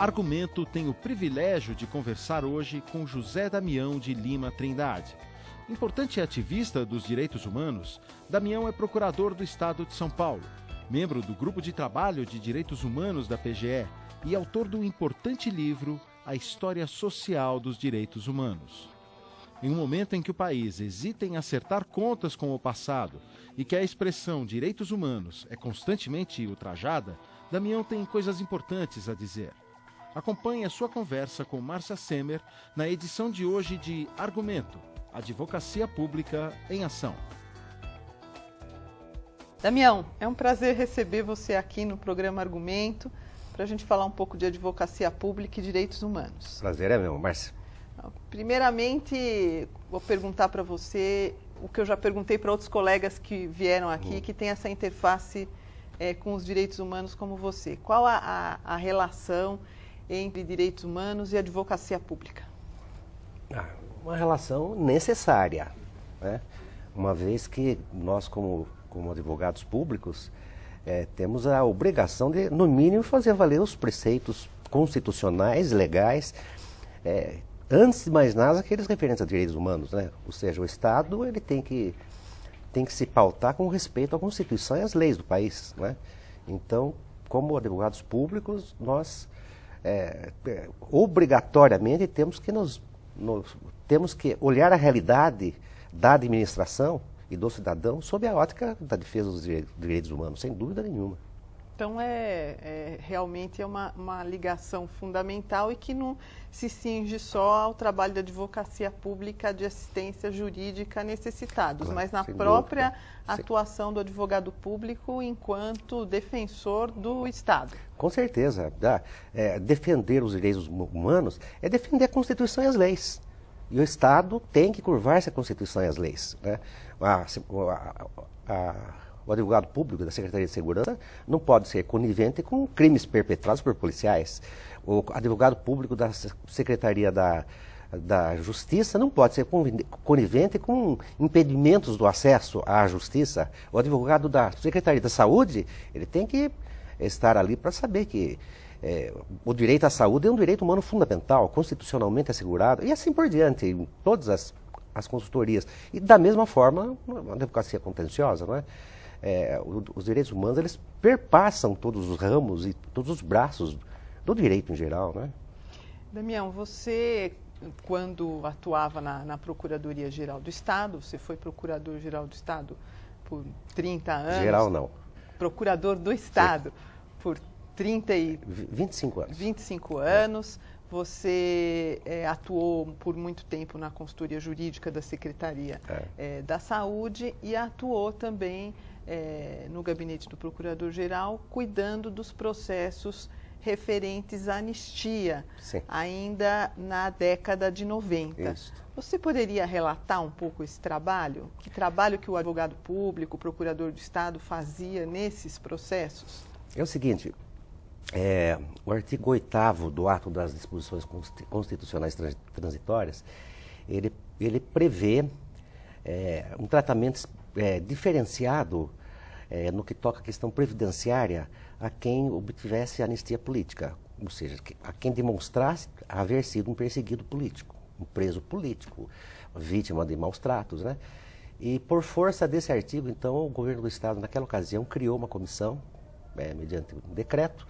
Argumento tem o privilégio de conversar hoje com José Damião de Lima Trindade. Importante ativista dos direitos humanos, Damião é procurador do Estado de São Paulo, membro do Grupo de Trabalho de Direitos Humanos da PGE e autor do importante livro A História Social dos Direitos Humanos. Em um momento em que o país hesita em acertar contas com o passado e que a expressão direitos humanos é constantemente ultrajada, Damião tem coisas importantes a dizer. Acompanhe a sua conversa com Márcia Semer na edição de hoje de Argumento, Advocacia Pública em Ação. Damião, é um prazer receber você aqui no programa Argumento para a gente falar um pouco de advocacia pública e direitos humanos. Prazer é meu, Márcia. Primeiramente, vou perguntar para você o que eu já perguntei para outros colegas que vieram aqui, que tem essa interface com os direitos humanos como você. Qual a relação entre direitos humanos e advocacia pública? Uma relação necessária, né? Uma vez que nós, como advogados públicos, temos a obrigação de, no mínimo, fazer valer os preceitos constitucionais, legais, antes de mais nada, aqueles referentes a direitos humanos, né? Ou seja, o Estado ele tem que se pautar com respeito à Constituição e às leis do país, né? Então, como advogados públicos, nós obrigatoriamente temos que olhar a realidade da administração e do cidadão sob a ótica da defesa dos direitos humanos, sem dúvida nenhuma. Então, realmente é uma ligação fundamental e que não se cinge só ao trabalho da advocacia pública de assistência jurídica a necessitados, Claro, mas na sem própria dúvida. atuação do advogado público enquanto defensor do Estado. Com certeza. Defender os direitos humanos é defender a Constituição e as leis. E o Estado tem que curvar-se à Constituição e às leis, né? O advogado público da Secretaria de Segurança não pode ser conivente com crimes perpetrados por policiais. O advogado público da Secretaria da Justiça não pode ser conivente com impedimentos do acesso à justiça. O advogado da Secretaria da Saúde, ele tem que estar ali para saber que o direito à saúde é um direito humano fundamental, constitucionalmente assegurado, e assim por diante, em todas as consultorias. E da mesma forma, a advocacia contenciosa, não é? Os direitos humanos, eles perpassam todos os ramos e todos os braços do direito em geral, né? Damião, você, quando atuava na Procuradoria-Geral do Estado, você foi Procurador-Geral do Estado por 30 anos. Geral não. Procurador do Estado. Sim. Por 25 anos. 25 anos. Você atuou por muito tempo na consultoria jurídica da Secretaria da Saúde e atuou também no gabinete do Procurador-Geral, cuidando dos processos referentes à anistia, sim, ainda na década de 90. Isso. Você poderia relatar um pouco esse trabalho? Que trabalho que o advogado público, o procurador do Estado fazia nesses processos? É o seguinte, o artigo 8º do ato das disposições constitucionais transitórias, ele prevê um tratamento diferenciado no que toca à questão previdenciária a quem obtivesse anistia política, ou seja, a quem demonstrasse haver sido um perseguido político, um preso político, vítima de maus tratos, né? E por força desse artigo, então, o governo do Estado, naquela ocasião, criou uma comissão, mediante um decreto,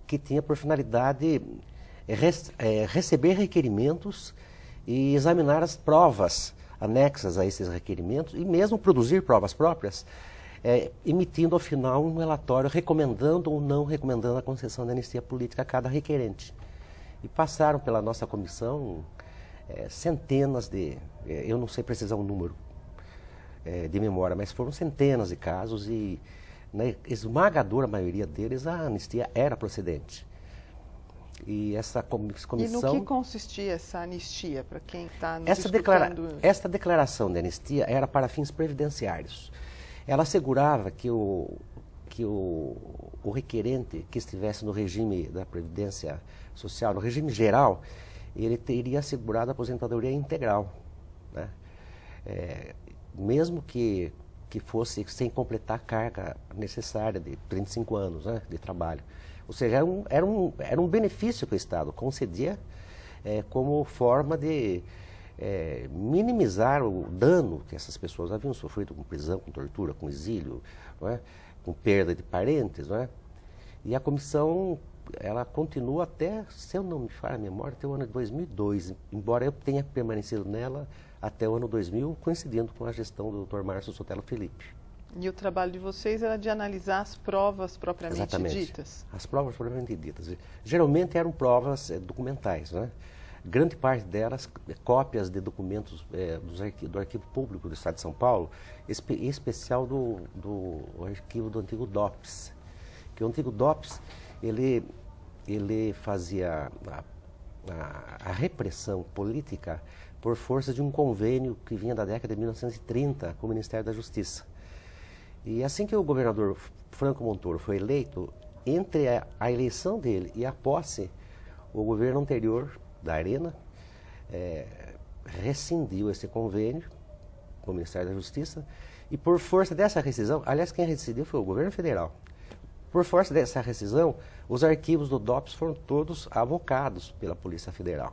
que tinha por finalidade receber requerimentos e examinar as provas anexas a esses requerimentos e mesmo produzir provas próprias, emitindo ao final um relatório recomendando ou não recomendando a concessão da anistia política a cada requerente. E passaram pela nossa comissão centenas eu não sei precisar o número de memória, mas foram centenas de casos e na esmagadora maioria deles a anistia era procedente. E essa comissão... E no que consistia essa anistia, para quem está nos Esta declaração de anistia era para fins previdenciários. Ela assegurava que o requerente que estivesse no regime da Previdência Social, no regime geral, ele teria assegurado a aposentadoria integral, né? Mesmo que fosse sem completar a carga necessária de 35 anos, né, de trabalho. Ou seja, era um benefício que o Estado concedia como forma de minimizar o dano que essas pessoas haviam sofrido com prisão, com tortura, com exílio, não é? Com perda de parentes. Não é? E a comissão, ela continua até, se eu não me falha a memória, até o ano de 2002, embora eu tenha permanecido nela até o ano 2000, coincidindo com a gestão do Dr. Márcio Sotelo Felipe. E o trabalho de vocês era de analisar as provas propriamente Exatamente. Ditas? As provas propriamente ditas. Geralmente eram provas documentais, né? Grande parte delas, cópias de documentos do Arquivo Público do Estado de São Paulo, em especial do arquivo do antigo DOPS. Que o antigo DOPS, ele fazia a repressão política por força de um convênio que vinha da década de 1930 com o Ministério da Justiça. E assim que o governador Franco Montoro foi eleito, entre a eleição dele e a posse, o governo anterior da Arena rescindiu esse convênio com o Ministério da Justiça e por força dessa rescisão, aliás, quem rescindiu foi o governo federal. Por força dessa rescisão, os arquivos do DOPS foram todos avocados pela Polícia Federal.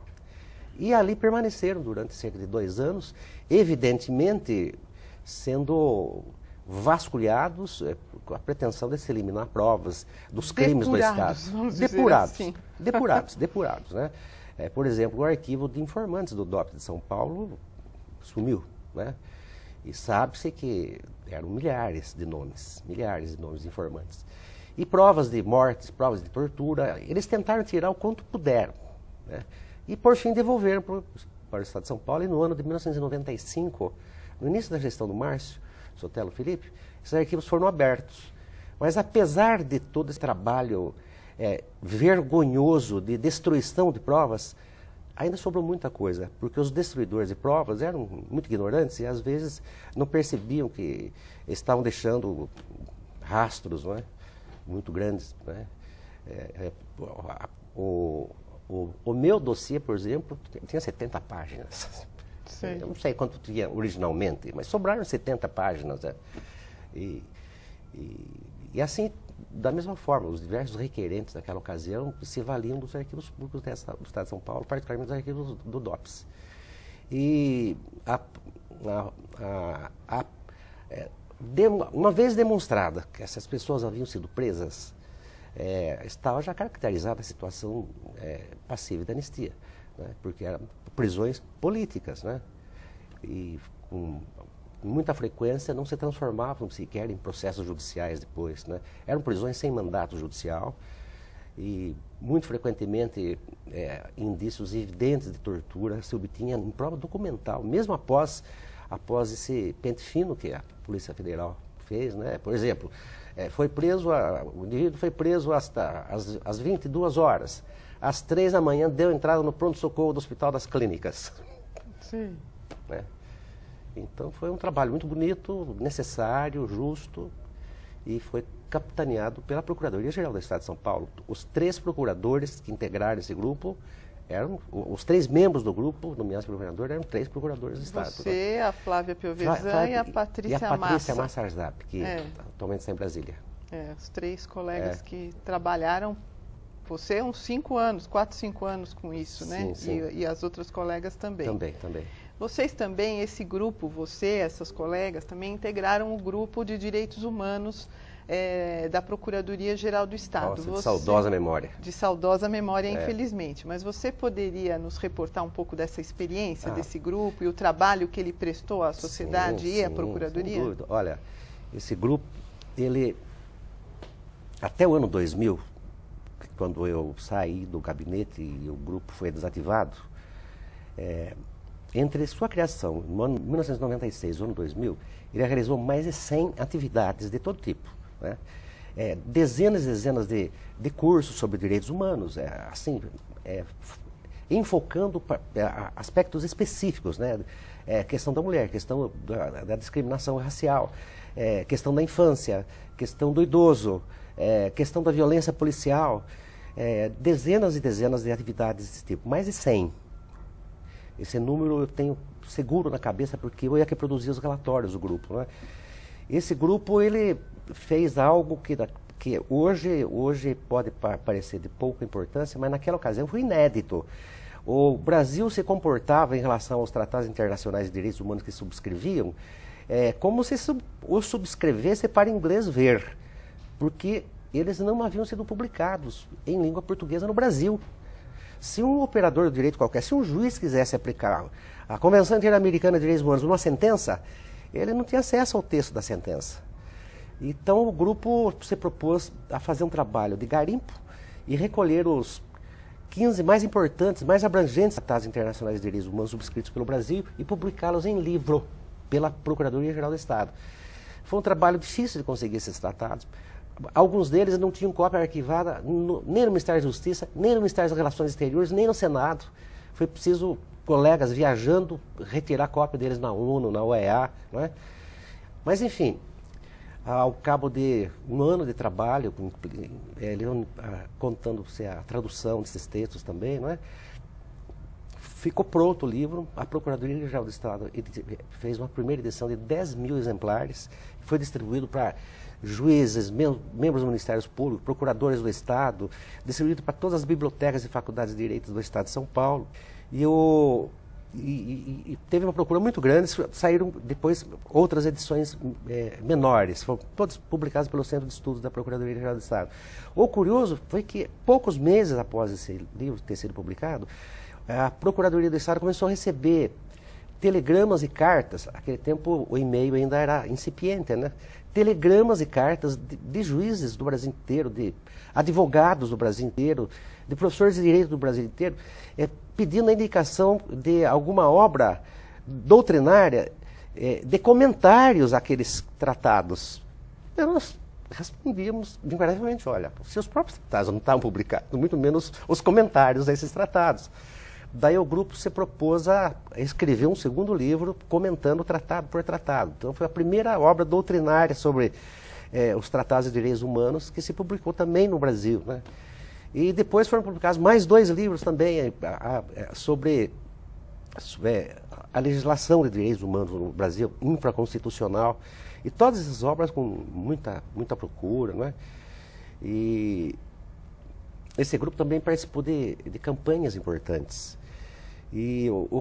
E ali permaneceram durante cerca de 2 anos, evidentemente sendo vasculhados com a pretensão de se eliminar provas dos crimes do Estado. Depurados, né? Por exemplo, o arquivo de informantes do DOPS de São Paulo sumiu, né? E sabe-se que eram milhares de nomes de informantes. E provas de mortes, provas de tortura, eles tentaram tirar o quanto puderam, né? E por fim devolveram para o Estado de São Paulo. E no ano de 1995, no início da gestão do Márcio Sotelo Felipe, esses arquivos foram abertos. Mas apesar de todo esse trabalho vergonhoso de destruição de provas, ainda sobrou muita coisa, porque os destruidores de provas eram muito ignorantes e às vezes não percebiam que estavam deixando rastros, não é? Muito grandes. Não é? O meu dossiê, por exemplo, tinha 70 páginas. Sim. Eu não sei quanto tinha originalmente, mas sobraram 70 páginas. Né? E assim, da mesma forma, os diversos requerentes naquela ocasião se valiam dos arquivos públicos do Estado de São Paulo, particularmente dos arquivos do DOPS. E uma vez demonstrada que essas pessoas haviam sido presas, estava já caracterizada a situação passiva de anistia, né? Porque eram prisões políticas, né? E com muita frequência não se transformavam sequer em processos judiciais depois, né? Eram prisões sem mandato judicial e muito frequentemente indícios evidentes de tortura se obtinha em prova documental, mesmo após esse pente fino que a Polícia Federal fez, né? Por exemplo, o indivíduo foi preso às 22 horas. Às 3 da manhã deu entrada no pronto-socorro do Hospital das Clínicas. Sim. Né? Então foi um trabalho muito bonito, necessário, justo, e foi capitaneado pela Procuradoria-Geral do Estado de São Paulo. Os 3 procuradores que integraram esse grupo os 3 membros do grupo, nomeados pelo governador, eram 3 procuradores do Estado. Você, a Flávia Piovesan e a Patrícia Massa Arzap, que atualmente está em Brasília. Os 3 colegas que trabalharam, você uns 5 anos, 4, 5 anos com isso, né? Sim. E as outras colegas também. Também. Vocês também, esse grupo, essas colegas, também integraram o grupo de direitos humanos da Procuradoria-Geral do Estado. Nossa, de saudosa memória. De saudosa memória, infelizmente. Mas você poderia nos reportar um pouco dessa experiência desse grupo e o trabalho que ele prestou à sociedade e à Procuradoria? Sem dúvida. Olha, esse grupo, até o ano 2000, quando eu saí do gabinete e o grupo foi desativado, entre sua criação, no ano 1996 e o ano 2000, ele realizou mais de 100 atividades de todo tipo. Né? Dezenas e dezenas de cursos sobre direitos humanos, enfocando aspectos específicos, né? Questão da mulher, questão da discriminação racial, questão da infância, questão do idoso, questão da violência policial, dezenas e dezenas de atividades desse tipo, mais de 100. Esse número eu tenho seguro na cabeça porque eu ia que produzia os relatórios do grupo. Né? Esse grupo, ele fez algo que que hoje pode parecer de pouca importância, mas naquela ocasião foi inédito. O Brasil se comportava em relação aos tratados internacionais de direitos humanos que subscreviam, como se o subscrevesse para inglês ver, porque eles não haviam sido publicados em língua portuguesa no Brasil. Se um operador do direito qualquer, se um juiz quisesse aplicar a Convenção Interamericana de Direitos Humanos numa sentença, ele não tinha acesso ao texto da sentença. Então o grupo se propôs a fazer um trabalho de garimpo e recolher os 15 mais importantes, mais abrangentes tratados internacionais de direitos humanos subscritos pelo Brasil e publicá-los em livro pela Procuradoria-Geral do Estado. Foi um trabalho difícil de conseguir esses tratados. Alguns deles não tinham cópia arquivada nem no Ministério da Justiça, nem no Ministério das Relações Exteriores, nem no Senado. Foi preciso colegas viajando retirar cópia deles na ONU, na OEA, não é? Mas, enfim, ao cabo de um ano de trabalho, contando-se a tradução desses textos também, não é? Ficou pronto o livro, a Procuradoria-Geral do Estado fez uma primeira edição de 10.000 exemplares, foi distribuído para juízes, membros do Ministério Público, procuradores do Estado, distribuído para todas as bibliotecas e faculdades de direito do Estado de São Paulo. E teve uma procura muito grande, saíram depois outras edições menores, foram todas publicadas pelo Centro de Estudos da Procuradoria-Geral do Estado. O curioso foi que, poucos meses após esse livro ter sido publicado, a Procuradoria do Estado começou a receber telegramas e cartas. Naquele tempo o e-mail ainda era incipiente, né? Telegramas e cartas de juízes do Brasil inteiro, de advogados do Brasil inteiro, de professores de direito do Brasil inteiro, pedindo a indicação de alguma obra doutrinária, de comentários àqueles tratados. E nós respondíamos invariavelmente: olha, se os próprios tratados não estavam publicados, muito menos os comentários desses tratados. Daí o grupo se propôs a escrever um segundo livro comentando tratado por tratado. Então foi a primeira obra doutrinária sobre os tratados de direitos humanos que se publicou também no Brasil, né? E depois foram publicados mais 2 livros também sobre a legislação de direitos humanos no Brasil, infraconstitucional. E todas essas obras com muita procura, né? E esse grupo também participou de campanhas importantes. E o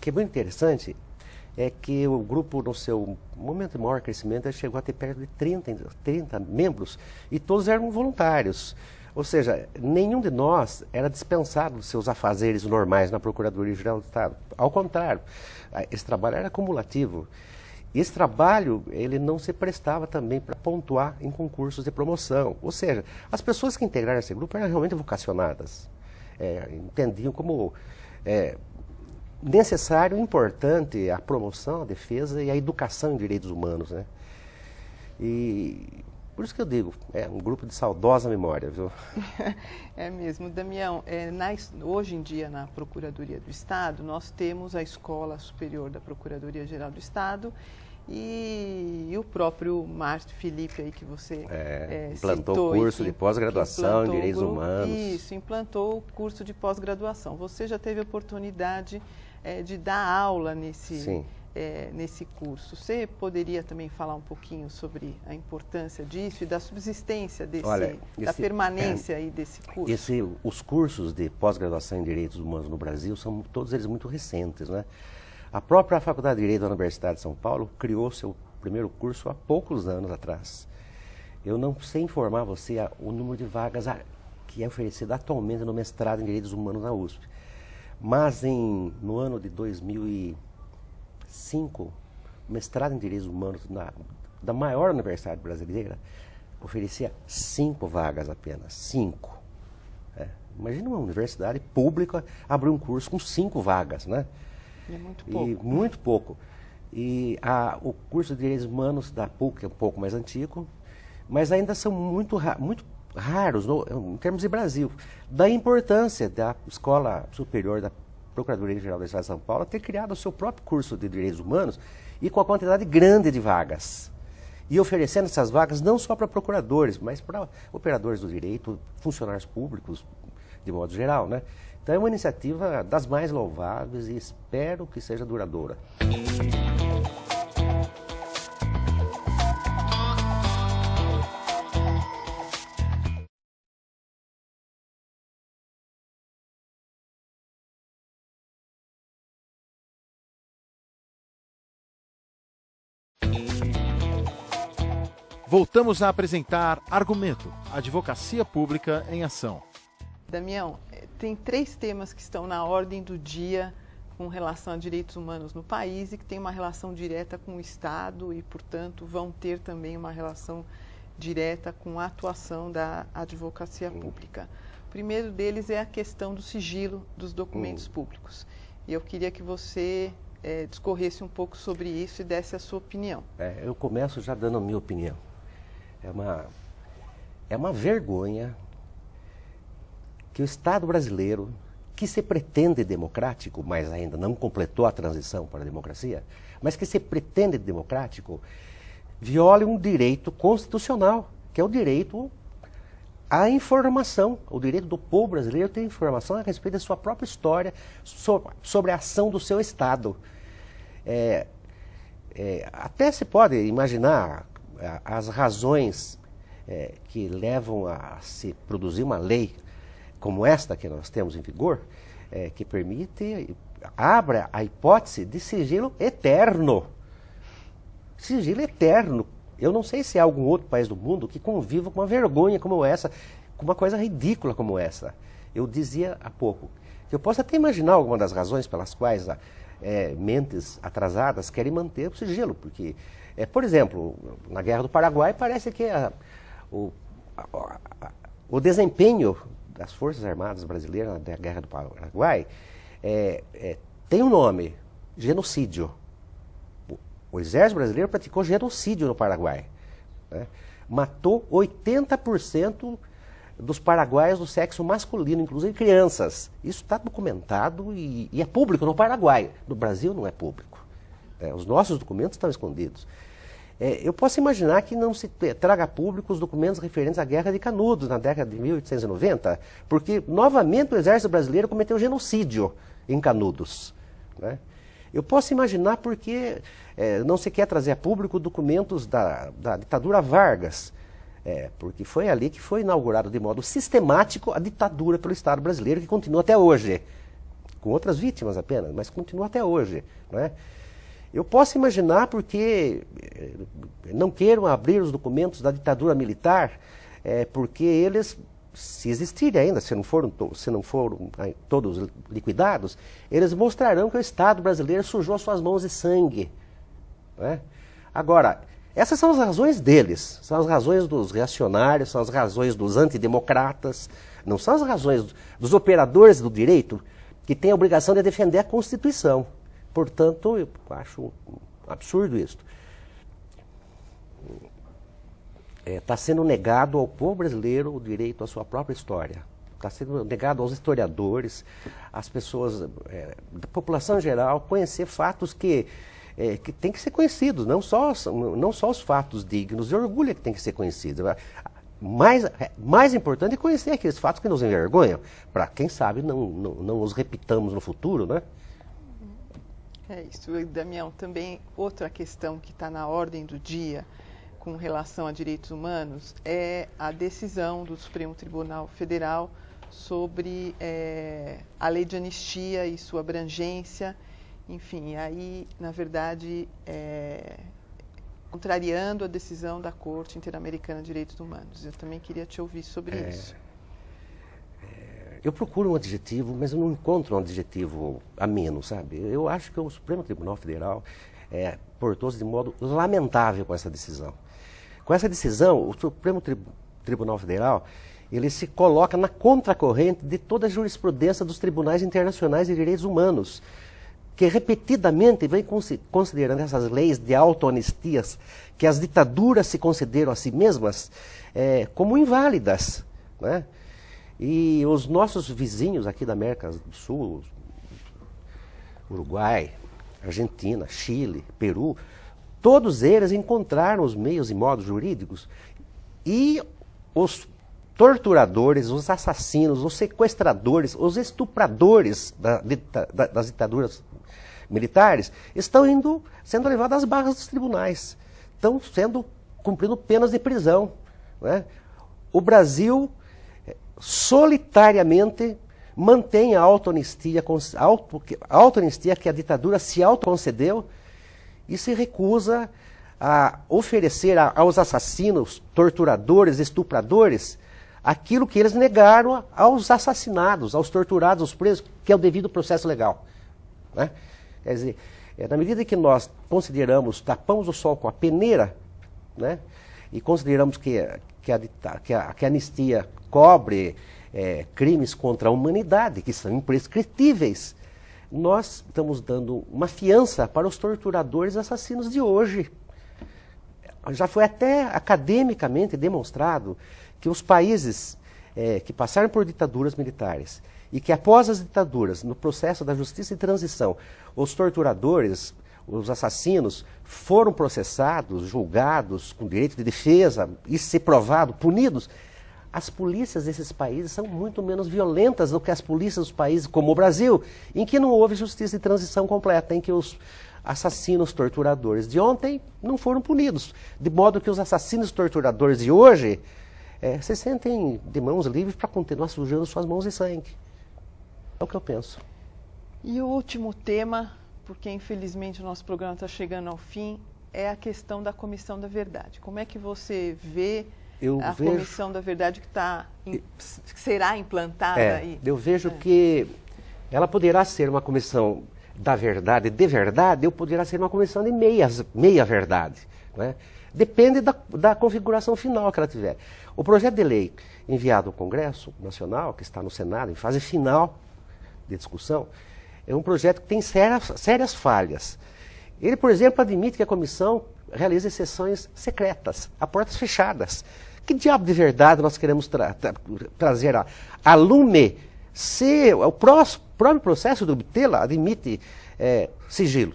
que é muito interessante é que o grupo, no seu momento de maior crescimento, chegou a ter perto de 30 membros, e todos eram voluntários. Ou seja, nenhum de nós era dispensado dos seus afazeres normais na Procuradoria-Geral do Estado. Ao contrário, esse trabalho era acumulativo. E esse trabalho, ele não se prestava também para pontuar em concursos de promoção. Ou seja, as pessoas que integraram esse grupo eram realmente vocacionadas. Entendiam como necessário e importante a promoção, a defesa e a educação em direitos humanos, né? E por isso que eu digo, é um grupo de saudosa memória, viu? É mesmo, Damião. Hoje em dia, na Procuradoria do Estado, nós temos a Escola Superior da Procuradoria-Geral do Estado e o próprio Márcio Felipe aí que você implantou o curso de pós-graduação em Direitos Humanos. Isso, implantou o curso de pós-graduação. Você já teve a oportunidade de dar aula nesse curso. Você poderia também falar um pouquinho sobre a importância disso e da subsistência da permanência aí desse curso? Os cursos de pós-graduação em Direitos Humanos no Brasil são todos eles muito recentes, né? A própria Faculdade de Direito da Universidade de São Paulo criou seu primeiro curso há poucos anos atrás. Eu não sei informar você o número de vagas que é oferecido atualmente no mestrado em Direitos Humanos na USP. Mas no ano de 2005, o mestrado em Direitos Humanos da maior universidade brasileira oferecia 5 vagas apenas. 5. Imagina uma universidade pública abrir um curso com 5 vagas, né? É muito pouco. E muito pouco. E o curso de Direitos Humanos da PUC é um pouco mais antigo, mas ainda são muito raros em termos de Brasil. Da importância da Escola Superior da Procuradoria-Geral do Estado de São Paulo ter criado o seu próprio curso de Direitos Humanos e com a quantidade grande de vagas. E oferecendo essas vagas não só para procuradores, mas para operadores do direito, funcionários públicos, de modo geral, né? Então é uma iniciativa das mais louváveis e espero que seja duradoura. voltamos a apresentar Argumento, Advocacia Pública em Ação. Damião, tem 3 temas que estão na ordem do dia com relação a direitos humanos no país e que tem uma relação direta com o Estado e, portanto, vão ter também uma relação direta com a atuação da advocacia pública. O primeiro deles é a questão do sigilo dos documentos públicos. E eu queria que você discorresse um pouco sobre isso e desse a sua opinião. Eu começo já dando a minha opinião. É uma vergonha que o Estado brasileiro, que se pretende democrático, mas ainda não completou a transição para a democracia, mas que se pretende democrático, viole um direito constitucional, que é o direito à informação, o direito do povo brasileiro ter informação a respeito da sua própria história, sobre a ação do seu Estado. Até se pode imaginar as razões que levam a se produzir uma lei como esta que nós temos em vigor, que abre a hipótese de sigilo eterno. Sigilo eterno. Eu não sei se há algum outro país do mundo que conviva com uma vergonha como essa, com uma coisa ridícula como essa. Eu dizia há pouco que eu posso até imaginar alguma das razões pelas quais mentes atrasadas querem manter o sigilo, porque, por exemplo, na Guerra do Paraguai parece que o desempenho das Forças Armadas Brasileiras na Guerra do Paraguai tem um nome: genocídio. O Exército Brasileiro praticou genocídio no Paraguai. Né? Matou 80% dos paraguaios do sexo masculino, inclusive crianças. Isso está documentado e é público no Paraguai. No Brasil não é público. Os nossos documentos estão escondidos. Eu posso imaginar que não se traga público os documentos referentes à Guerra de Canudos, na década de 1890, porque, novamente, o Exército Brasileiro cometeu genocídio em Canudos. Né? Eu posso imaginar porque não se quer trazer a público documentos da ditadura Vargas, porque foi ali que foi inaugurado de modo sistemático a ditadura pelo Estado brasileiro, que continua até hoje, com outras vítimas apenas, mas continua até hoje. Não é? Eu posso imaginar porque não queiram abrir os documentos da ditadura militar, porque eles, se existirem ainda, se não foram todos liquidados, eles mostrarão que o Estado brasileiro sujou suas mãos de sangue. Né? Agora, essas são as razões deles, são as razões dos reacionários, são as razões dos antidemocratas, não são as razões dos operadores do direito que têm a obrigação de defender a Constituição. Portanto, eu acho absurdo isso. Está sendo negado ao povo brasileiro o direito à sua própria história. Está sendo negado aos historiadores, às pessoas, da população em geral, conhecer fatos que têm que ser conhecidos, não só os fatos dignos de orgulho que têm que ser conhecidos. Mais importante é conhecer aqueles fatos que nos envergonham, para, quem sabe, não os repitamos no futuro, né? É isso, Damião. Também outra questão que está na ordem do dia com relação a direitos humanos é a decisão do Supremo Tribunal Federal sobre a lei de anistia e sua abrangência. Enfim, aí, na verdade, contrariando a decisão da Corte Interamericana de Direitos Humanos. Eu também queria te ouvir sobre isso. Eu procuro um adjetivo, mas eu não encontro um adjetivo ameno, sabe? Eu acho que o Supremo Tribunal Federal portou-se de modo lamentável com essa decisão. Com essa decisão, o Supremo Tribunal Federal, ele se coloca na contracorrente de toda a jurisprudência dos tribunais internacionais de direitos humanos, que repetidamente vem considerando essas leis de autoanistias, que as ditaduras se consideram a si mesmas, como inválidas, né? E os nossos vizinhos aqui da América do Sul, Uruguai, Argentina, Chile, Peru, todos eles encontraram os meios e modos jurídicos e os torturadores, os assassinos, os sequestradores, os estupradores das ditaduras militares estão sendo levados às barras dos tribunais, estão cumprindo penas de prisão. Né? O Brasil solitariamente mantém a autoanistia que a ditadura se autoconcedeu e se recusa a oferecer aos assassinos, torturadores, estupradores, aquilo que eles negaram aos assassinados, aos torturados, aos presos, que é o devido processo legal. Né? Quer dizer, na medida que nós consideramos, tapamos o sol com a peneira, né? E consideramos que a anistia cobre crimes contra a humanidade, que são imprescritíveis, nós estamos dando uma fiança para os torturadores e assassinos de hoje. Já foi até academicamente demonstrado que os países que passaram por ditaduras militares e que após as ditaduras, no processo da justiça de transição, os torturadores, os assassinos foram processados, julgados com direito de defesa e, se provado, punidos, as polícias desses países são muito menos violentas do que as polícias dos países como o Brasil, em que não houve justiça de transição completa, em que os assassinos torturadores de ontem não foram punidos. De modo que os assassinos torturadores de hoje se sentem de mãos livres para continuar sujando suas mãos de sangue. É o que eu penso. E o último tema, porque infelizmente o nosso programa está chegando ao fim, é a questão da Comissão da Verdade. Como é que você vê Comissão da Verdade que será implantada aí? Eu vejo que ela poderá ser uma comissão da verdade, de verdade, ou poderá ser uma comissão de meia verdade. Né? Depende da configuração final que ela tiver. O projeto de lei enviado ao Congresso Nacional, que está no Senado, em fase final de discussão, é um projeto que tem sérias falhas. Ele, por exemplo, admite que a comissão realize sessões secretas, a portas fechadas. Que diabo de verdade nós queremos trazer a lume se o próprio processo de obtê-la admite sigilo?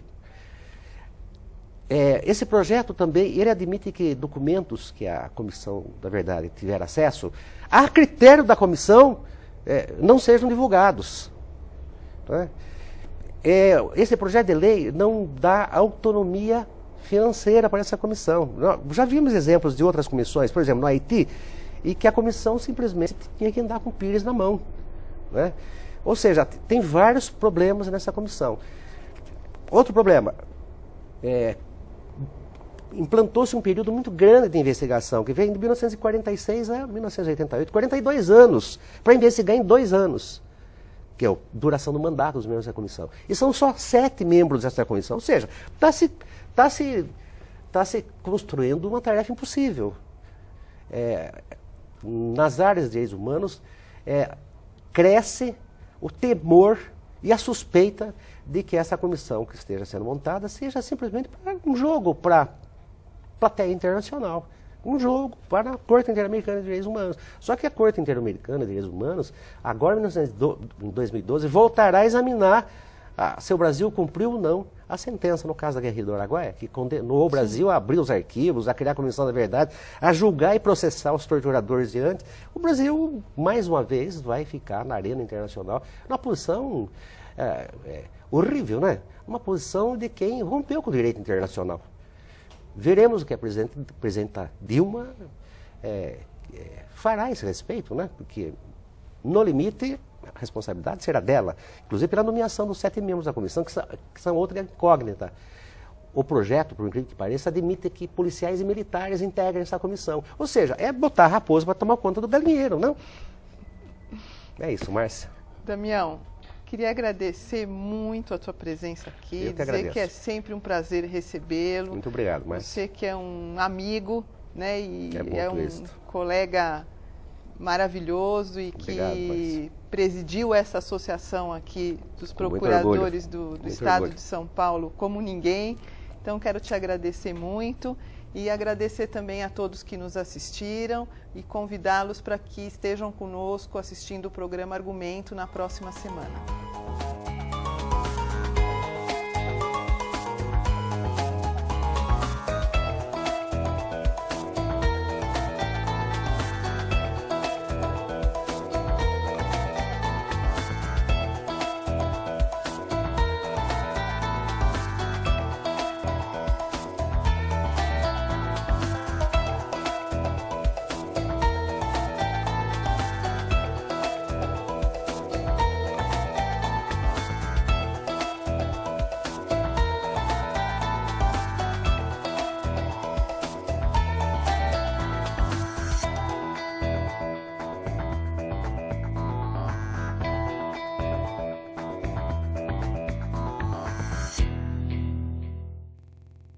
Esse projeto também, ele admite que documentos que a Comissão da Verdade tiver acesso, a critério da comissão, não sejam divulgados. Né? Esse projeto de lei não dá autonomia financeira para essa comissão. Já vimos exemplos de outras comissões, por exemplo, no Haiti, e que a comissão simplesmente tinha que andar com o pires na mão. Né? Ou seja, tem vários problemas nessa comissão. Outro problema, implantou-se um período muito grande de investigação, que veio de 1946 a 1988, 42 anos, para investigar em 2 anos, que é a duração do mandato dos membros da comissão. E são só 7 membros dessa comissão, ou seja, está se construindo uma tarefa impossível. Nas áreas de direitos humanos, cresce o temor e a suspeita de que essa comissão que esteja sendo montada seja simplesmente um jogo para a plateia internacional, um jogo para a Corte Interamericana de Direitos Humanos. Só que a Corte Interamericana de Direitos Humanos, agora em 2012, voltará a examinar se o Brasil cumpriu ou não a sentença, no caso da Guerrilha do Araguaia, que condenou o Brasil a abrir os arquivos, a criar a Comissão da Verdade, a julgar e processar os torturadores de antes. O Brasil, mais uma vez, vai ficar na arena internacional numa posição horrível, né? Uma posição de quem rompeu com o direito internacional. Veremos o que a presidenta Dilma fará a esse respeito, né? Porque, no limite, a responsabilidade será dela, inclusive pela nomeação dos 7 membros da comissão, que são outra incógnita. O projeto, por incrível que pareça, admite que policiais e militares integrem essa comissão. Ou seja, é botar a raposa para tomar conta do galinheiro, não? É isso, Márcia. Damião, queria agradecer muito a tua presença aqui. Eu que agradeço. Dizer que é sempre um prazer recebê-lo. Muito obrigado, Márcia. Você que é um amigo, né? E é um colega maravilhoso e que presidiu essa associação aqui dos procuradores do Estado de São Paulo como ninguém. Então, quero te agradecer muito e agradecer também a todos que nos assistiram e convidá-los para que estejam conosco assistindo o programa Argumento na próxima semana.